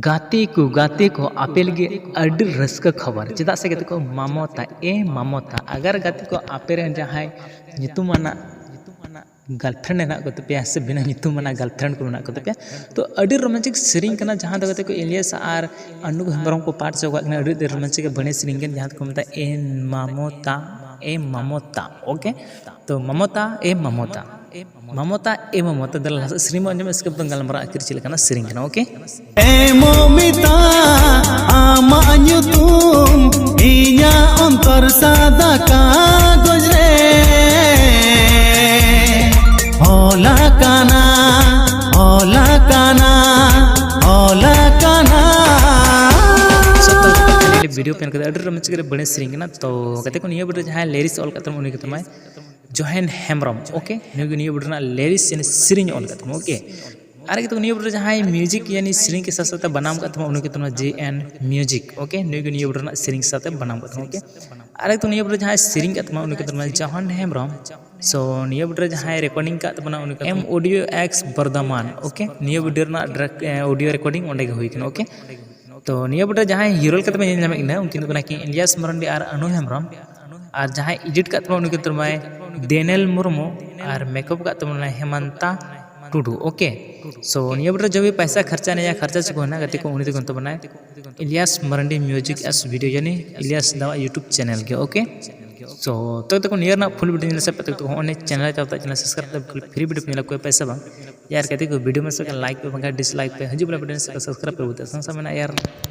गाते को आपे लगे अड्डी रस्क खबर चेदा से गाते को मामोता अगर गाते को आपे रे जहां नितुमाना गर्लफ्रेंड ना को पे से बिना नितुमाना गर्लफ्रेंड को ना को पे तो अड्डी रोमांटिक सीरीज कना जहां दो गाते को इलियस आर अनु हेम्ब्रम को पार्ट से गना अड्डी रोमांटिक बने सीरीज के जहां को मता ए मामोता ओके तो मामोता दल श्रीम अंजम इसके बदल गलमरा आखिर चिलकना सीरीज कना ओके ए मोमिता आमा nyutum inya ontor sada kagoj re hola kana video पेन कर अड्डी रोमांटिक बने सीरीज कना तो कते को निया वीडियो जहां लिरिक्स ऑल कतम उनी कतम जोहेन हेम्ब्रम ओके निया वीडियो ना लिरिक्स यानी सीरीज ऑल कतम ओके आरे तो निया वीडियो जहां म्यूजिक यानी सीरीज के साथ साथ बनाम कतम उनी कतम JN म्यूजिक ओके निया वीडियो ना सीरीज साथ बनाम कतम ओके आरे तो निया वीडियो जहां सीरीज कतम उनी कतम जोहेन हेम्ब्रम सो निया वीडियो जहां रिकॉर्डिंग का तबना उनी एम ऑडियो एक्स बर्धमान ओके निया वीडियो ना ऑडियो रिकॉर्डिंग ओंडे हुई कन ओके तो निया वीडियो जहां हीरो कतम नामे उनकिन को कि इलियास मरंडी और अनु हेम्ब्रम और जहां एडिट का उनी को डेनियल मुर्मू और मेकअप का हेमंता टुडू ओके सो निया वीडियो जो भी पैसा खर्चा नहीं खर्चा चुको है ना गति को उन्हीं को बनाए इलियास मरंडी म्यूजिक एस वीडियो यानी इलियास दावा यूट्यूब चैनल के ओके सो तो नियर ना फुल वीडियो से पता तो होने चैनल चाहता चैनल सब्सक्राइब फ्री वीडियो मिला कोई पैसा बा यार कहते को वीडियो में से लाइक पे डिसलाइक पे हजू वाला वीडियो से सब्सक्राइब पे होता है यार।